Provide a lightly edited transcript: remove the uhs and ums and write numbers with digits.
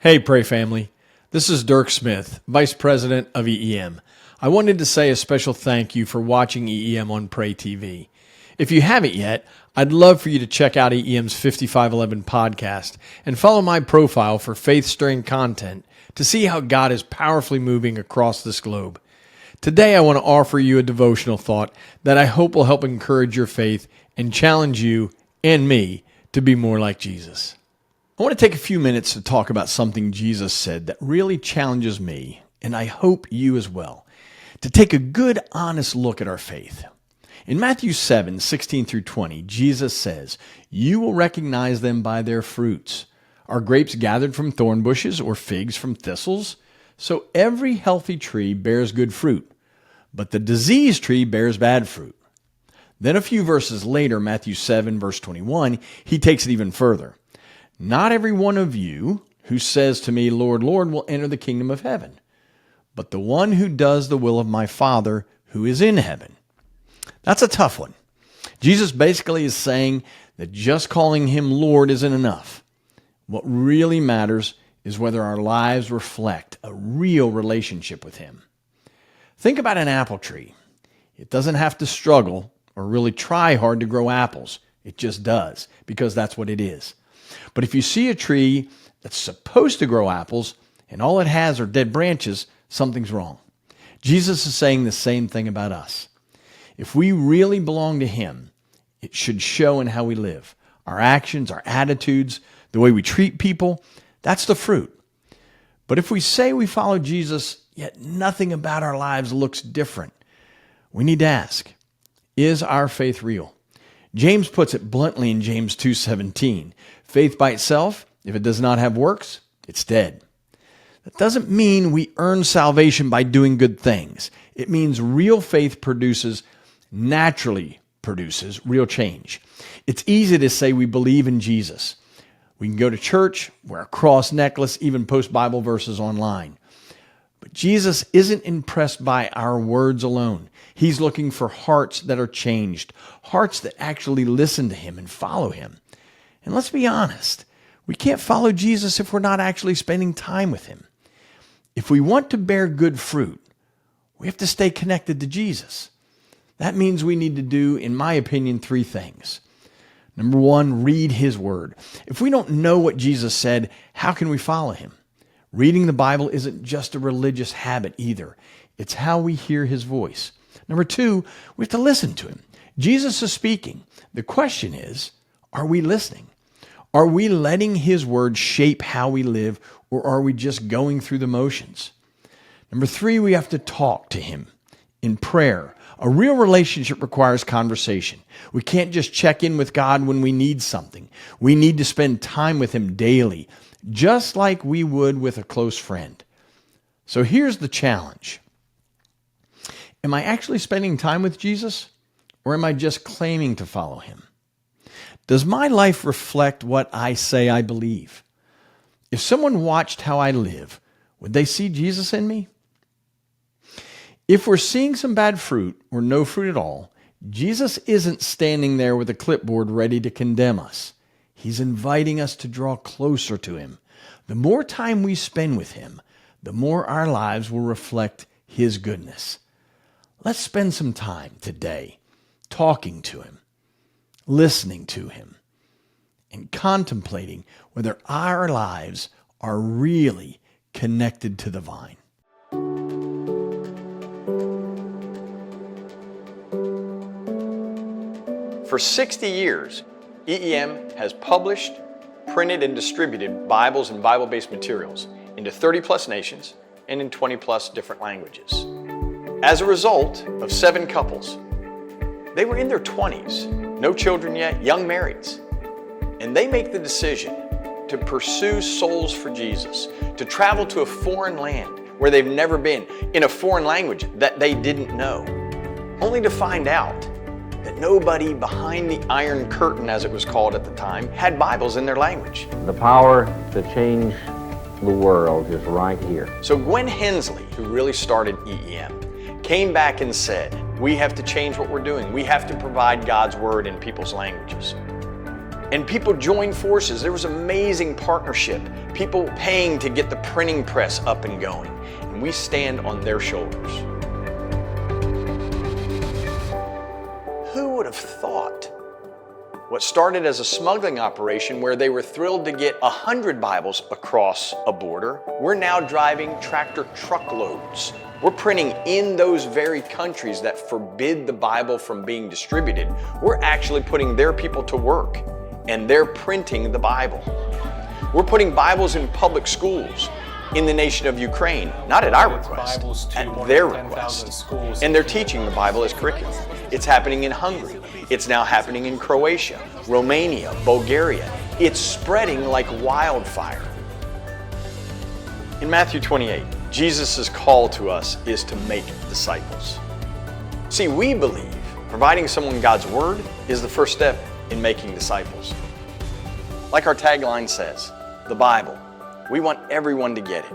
Hey, Pray family. This is Dirk Smith, Vice President of EEM. I wanted to say a special thank you for watching EEM on Pray TV. If you haven't yet, I'd love for you to check out EEM's 5511 podcast and follow my profile for faith-stirring content to see how God is powerfully moving across this globe. Today, I want to offer you a devotional thought that I hope will help encourage your faith and challenge you and me to be more like Jesus. I want to take a few minutes to talk about something Jesus said that really challenges me, and I hope you as well, to take a good, honest look at our faith. In Matthew 7:16 through 20, Jesus says, "You will recognize them by their fruits. Are grapes gathered from thorn bushes or figs from thistles? So every healthy tree bears good fruit, but the diseased tree bears bad fruit." Then a few verses later, Matthew 7, verse 21, he takes it even further. "Not every one of you who says to me, 'Lord, Lord,' will enter the kingdom of heaven, but the one who does the will of my Father who is in heaven." That's a tough one. Jesus basically is saying that just calling him Lord isn't enough. What really matters is whether our lives reflect a real relationship with him. Think about an apple tree. It doesn't have to struggle or really try hard to grow apples. It just does, because that's what it is. But if you see a tree that's supposed to grow apples and all it has are dead branches, something's wrong. Jesus is saying the same thing about us. If we really belong to him, it should show in how we live. Our actions, our attitudes, the way we treat people, that's the fruit. But if we say we follow Jesus, yet nothing about our lives looks different, we need to ask, is our faith real? James puts it bluntly in James 2:17. Faith by itself, if it does not have works, it's dead. That doesn't mean we earn salvation by doing good things. It means real faith naturally produces real change. It's easy to say we believe in Jesus. We can go to church, wear a cross necklace, even post Bible verses online. But Jesus isn't impressed by our words alone. He's looking for hearts that are changed, hearts that actually listen to him and follow him. And let's be honest, we can't follow Jesus if we're not actually spending time with him. If we want to bear good fruit, we have to stay connected to Jesus. That means we need to do, in my opinion, three things. Number one, read his word. If we don't know what Jesus said, how can we follow him? Reading the Bible isn't just a religious habit either. It's how we hear his voice. Number two, we have to listen to him. Jesus is speaking. The question is, are we listening? Are we letting his word shape how we live, or are we just going through the motions? Number three, we have to talk to him in prayer. A real relationship requires conversation. We can't just check in with God when we need something. We need to spend time with him daily, just like we would with a close friend. So here's the challenge. Am I actually spending time with Jesus, or am I just claiming to follow him? Does my life reflect what I say I believe? If someone watched how I live, would they see Jesus in me? If we're seeing some bad fruit or no fruit at all, Jesus isn't standing there with a clipboard ready to condemn us. He's inviting us to draw closer to him. The more time we spend with him, the more our lives will reflect his goodness. Let's spend some time today talking to him, listening to him, and contemplating whether our lives are really connected to the vine. For 60 years, EEM has published, printed, and distributed Bibles and Bible-based materials into 30-plus nations and in 20-plus different languages. As a result of 7 couples, they were in their 20s, no children yet, young marrieds, and they make the decision to pursue souls for Jesus, to travel to a foreign land where they've never been, in a foreign language that they didn't know, only to find out that nobody behind the Iron Curtain, as it was called at the time, had Bibles in their language. The power to change the world is right here. So Gwen Hensley, who really started EEM, came back and said, we have to change what we're doing. We have to provide God's word in people's languages. And people joined forces. There was amazing partnership. People paying to get the printing press up and going. And we stand on their shoulders. Who would have thought? What started as a smuggling operation where they were thrilled to get 100 Bibles across a border, we're now driving tractor truckloads. We're printing in those very countries that forbid the Bible from being distributed. We're actually putting their people to work, and they're printing the Bible. We're putting Bibles in public schools in the nation of Ukraine, not at our request, at their request. And they're teaching the Bible as curriculum. It's happening in Hungary. It's now happening in Croatia, Romania, Bulgaria. It's spreading like wildfire. In Matthew 28, Jesus' call to us is to make disciples. See, we believe providing someone God's Word is the first step in making disciples. Like our tagline says, the Bible, we want everyone to get it.